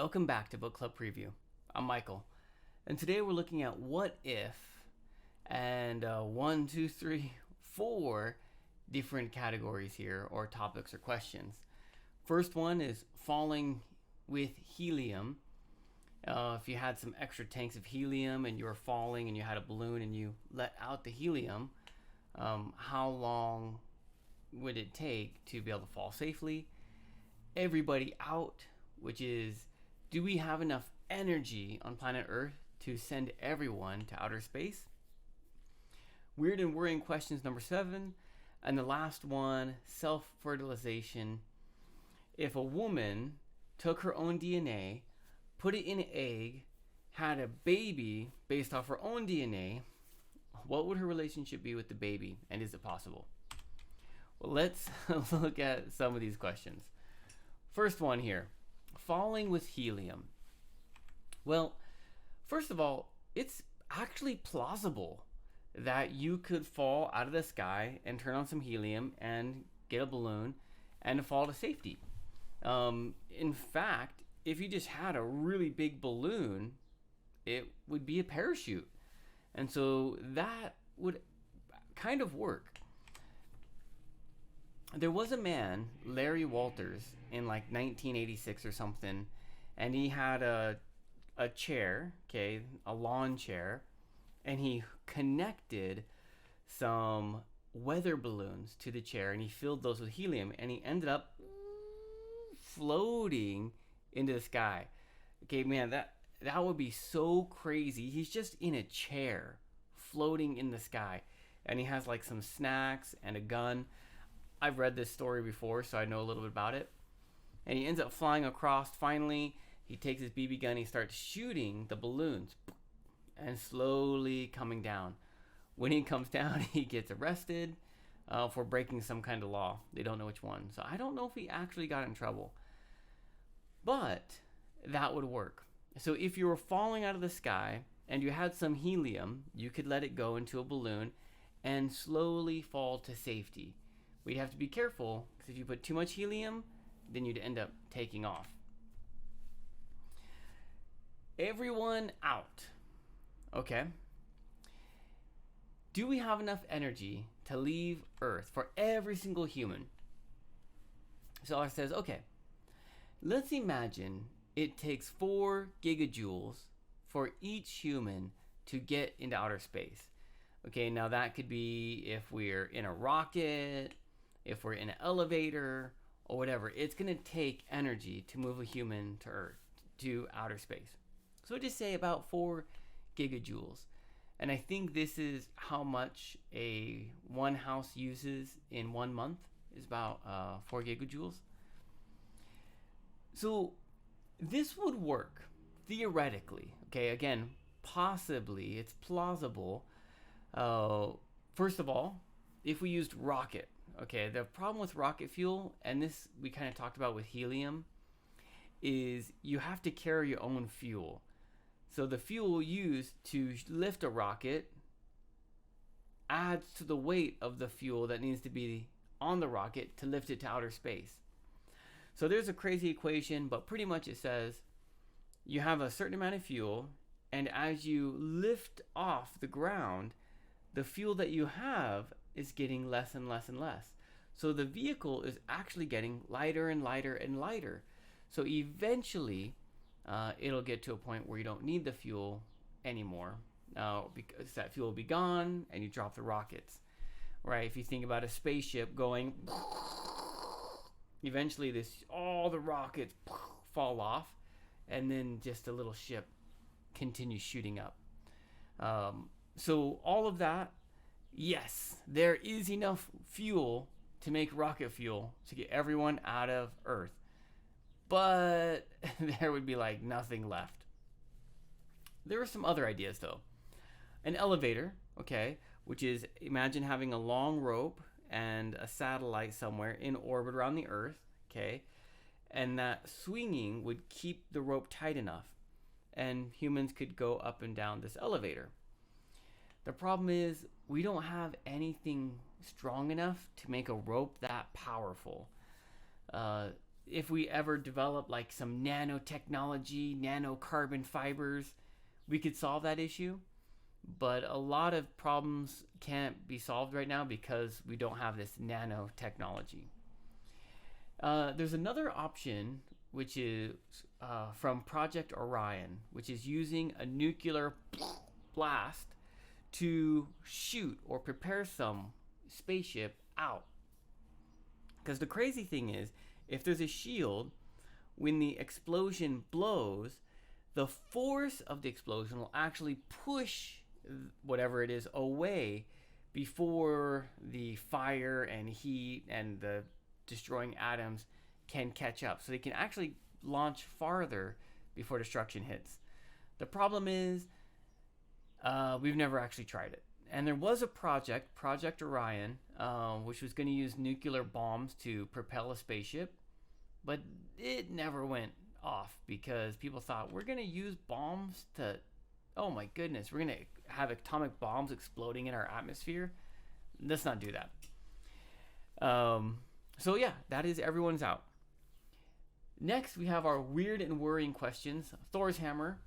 Welcome back to Book Club Preview. I'm Michael, and today we're looking at what if, and one, two, three, four different categories here, or topics or questions. First one is falling with helium. If you had some extra tanks of helium and you were falling and you had a balloon and you let out the helium, how long would it take to be able to fall safely? Everybody out, which is, do we have enough energy on planet Earth to send everyone to outer space? Weird and worrying questions number 7. And the last one, self-fertilization. If a woman took her own DNA, put it in an egg, had a baby based off her own DNA, what would her relationship be with the baby? And is it possible? Well, let's look at some of these questions. First one here, falling with helium. Well, first of all, it's actually plausible that you could fall out of the sky and turn on some helium and get a balloon and fall to safety. In fact, if you just had a really big balloon, it would be a parachute. And so that would kind of work. There was a man, Larry Walters, in like 1986 or something, and he had a chair, okay, a lawn chair, and he connected some weather balloons to the chair, and he filled those with helium, and he ended up floating into the sky. Okay, man, that would be so crazy. He's just in a chair, floating in the sky, and he has like some snacks and a gun. I've read this story before, so I know a little bit about it. And he ends up flying across. Finally, he takes his BB gun, he starts shooting the balloons and slowly coming down. When he comes down, he gets arrested for breaking some kind of law. They don't know which one. So I don't know if he actually got in trouble. But that would work. So if you were falling out of the sky and you had some helium, you could let it go into a balloon and slowly fall to safety. We'd have to be careful, because if you put too much helium, then you'd end up taking off. Everyone out. Okay. Do we have enough energy to leave Earth for every single human? So Allah says, okay, let's imagine it takes 4 gigajoules for each human to get into outer space. Okay, now that could be if we're in a rocket, if we're in an elevator, or whatever. It's going to take energy to move a human to Earth, to outer space. So just say about 4 gigajoules. And I think this is how much one house uses in 1 month, is about 4 gigajoules. So this would work theoretically. Okay, again, possibly, it's plausible. First of all, if we used rocket. Okay, the problem with rocket fuel, and this we kind of talked about with helium, is you have to carry your own fuel. So the fuel used to lift a rocket adds to the weight of the fuel that needs to be on the rocket to lift it to outer space. So there's a crazy equation, but pretty much it says you have a certain amount of fuel, and as you lift off the ground, the fuel that you have is getting less and less and less. So the vehicle is actually getting lighter and lighter and lighter. So eventually, it'll get to a point where you don't need the fuel anymore, because that fuel will be gone and you drop the rockets, right? If you think about a spaceship going, eventually all the rockets fall off, and then just a little ship continues shooting up. So all of that, yes, there is enough fuel to make rocket fuel to get everyone out of Earth. But there would be like nothing left. There are some other ideas though. An elevator, okay, which is, imagine having a long rope and a satellite somewhere in orbit around the Earth, okay, and that swinging would keep the rope tight enough, and humans could go up and down this elevator. The problem is we don't have anything strong enough to make a rope that powerful. if we ever develop like some nanotechnology, nanocarbon fibers, we could solve that issue. But a lot of problems can't be solved right now because we don't have this nanotechnology. There's another option, which is from Project Orion, which is using a nuclear blast to shoot or prepare some spaceship out. Because the crazy thing is, if there's a shield, when the explosion blows, the force of the explosion will actually push whatever it is away before the fire and heat and the destroying atoms can catch up. So they can actually launch farther before destruction hits. The problem is we've never actually tried it. And there was a project, Project Orion, which was going to use nuclear bombs to propel a spaceship, but it never went off because people thought, we're going to use bombs to, oh my goodness, we're going to have atomic bombs exploding in our atmosphere. Let's not do that. So yeah, that is everyone's out. Next, we have our weird and worrying questions. Thor's hammer.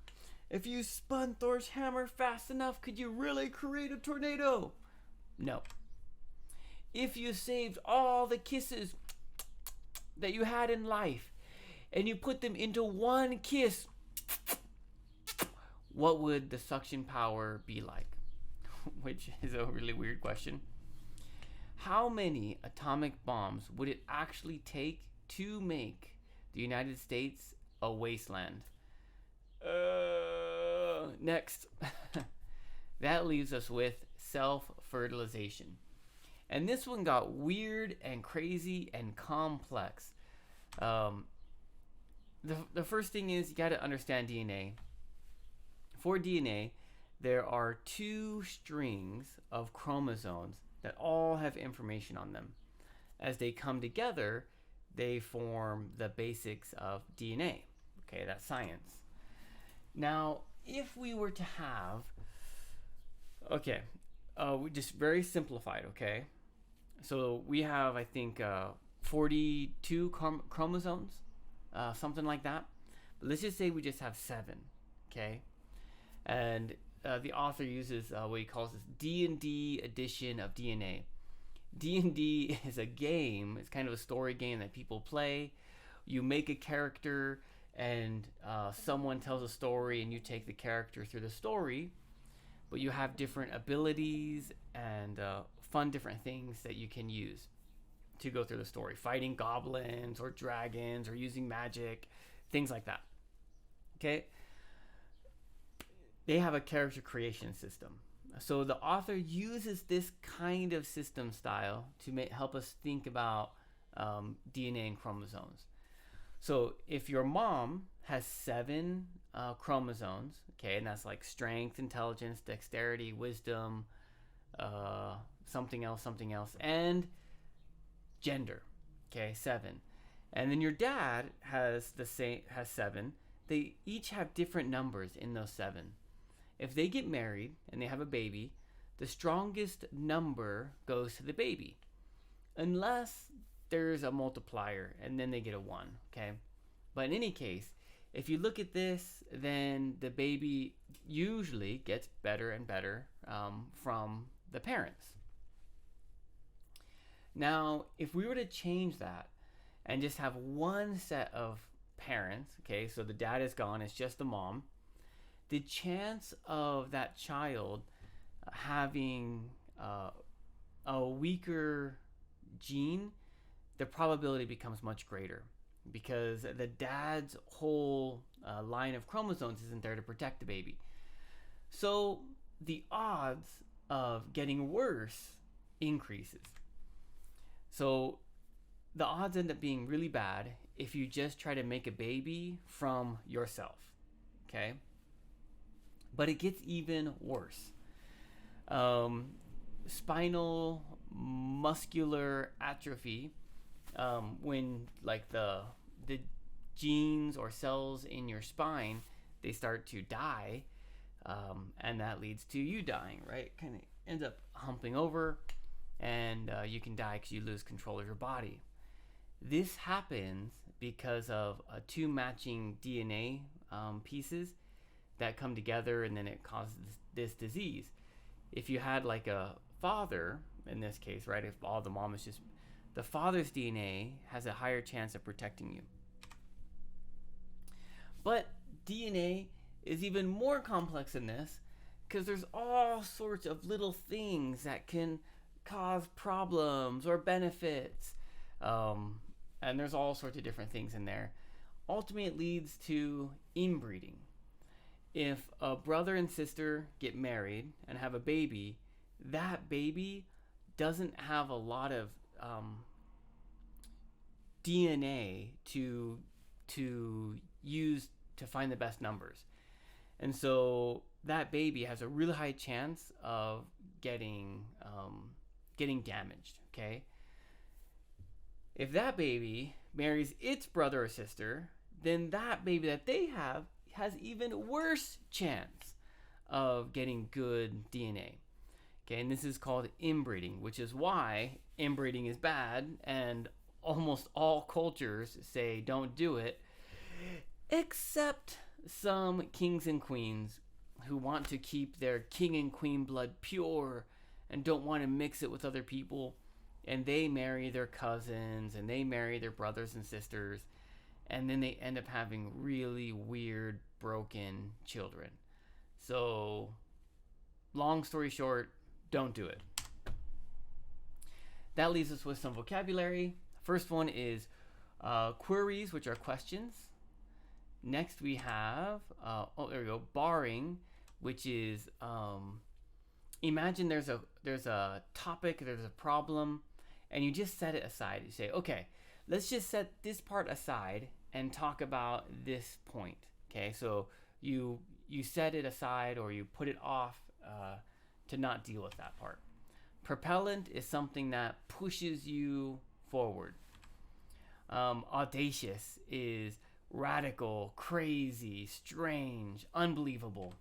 If you spun Thor's hammer fast enough, could you really create a tornado? No. If you saved all the kisses that you had in life and you put them into one kiss, what would the suction power be like? Which is a really weird question. How many atomic bombs would it actually take to make the United States a wasteland? Next. That leaves us with self-fertilization. And this one got weird and crazy and complex. The first thing is you got to understand DNA. For DNA, there are 2 strings of chromosomes that all have information on them. As they come together, they form the basics of DNA. Okay, that's science. Now, if we were to have, we just very simplified, okay? So we have, I think, 42 chromosomes, something like that. But let's just say we just have 7, okay? And the author uses what he calls this D&D edition of DNA. D&D is a game. It's kind of a story game that people play. You make a character and someone tells a story and you take the character through the story, but you have different abilities and fun different things that you can use to go through the story. Fighting goblins or dragons or using magic, things like that. Okay? They have a character creation system. So the author uses this kind of system style to help us think about DNA and chromosomes. So if your mom has 7 chromosomes, okay, and that's like strength, intelligence, dexterity, wisdom, something else, and gender, okay, 7. And then your dad has 7. They each have different numbers in those 7. If they get married and they have a baby, the strongest number goes to the baby, unless there's a multiplier and then they get a 1, okay? But in any case, if you look at this, then the baby usually gets better and better from the parents. Now, if we were to change that and just have one set of parents, okay, so the dad is gone, it's just the mom, the chance of that child having a weaker gene, the probability becomes much greater because the dad's whole line of chromosomes isn't there to protect the baby. So the odds of getting worse increases. So the odds end up being really bad if you just try to make a baby from yourself, okay? But it gets even worse. Spinal muscular atrophy, when like the genes or cells in your spine, they start to die, and that leads to you dying, right? Kind of ends up humping over, and you can die because you lose control of your body. This happens because of two matching DNA pieces that come together, and then it causes this disease. If you had like a father, in this case, right, if all the mom is just, the father's DNA has a higher chance of protecting you. But DNA is even more complex than this, because there's all sorts of little things that can cause problems or benefits. And there's all sorts of different things in there. Ultimately, it leads to inbreeding. If a brother and sister get married and have a baby, that baby doesn't have a lot of DNA to use to find the best numbers. And so that baby has a really high chance of getting damaged, okay? If that baby marries its brother or sister, then that baby that they have has even worse chance of getting good DNA. Okay, and this is called inbreeding, which is why inbreeding is bad, and almost all cultures say don't do it, except some kings and queens who want to keep their king and queen blood pure and don't want to mix it with other people, and they marry their cousins and they marry their brothers and sisters, and then they end up having really weird, broken children. So, long story short, don't do it. That leaves us with some vocabulary. First one is queries, which are questions. Next we have, barring, which is, imagine there's a topic, there's a problem, and you just set it aside. You say, okay, let's just set this part aside and talk about this point. Okay, so you set it aside, or you put it off to not deal with that part. Propellant is something that pushes you forward. Audacious is radical, crazy, strange, unbelievable.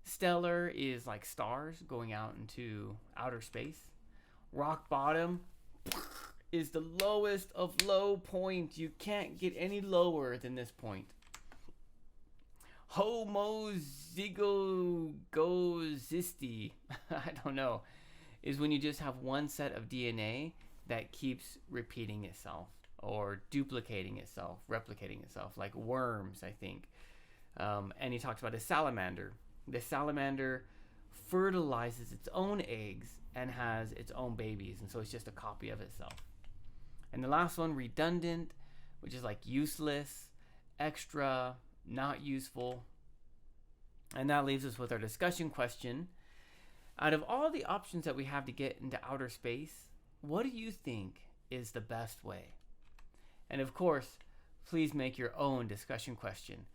Stellar is like stars going out into outer space. Rock bottom is the lowest of low points. You can't get any lower than this point. Homozygotic, I don't know, is when you just have one set of DNA that keeps repeating itself or duplicating itself, replicating itself, like worms, I think. And he talks about a salamander. The salamander fertilizes its own eggs and has its own babies, and so it's just a copy of itself. And the last one, redundant, which is like useless, extra, not useful. And that leaves us with our discussion question. Out of all the options that we have to get into outer space, what do you think is the best way? And of course, please make your own discussion question.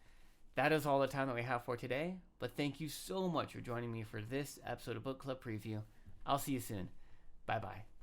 That is all the time that we have for today, but thank you so much for joining me for this episode of Book Club Preview. I'll see you soon. Bye-bye.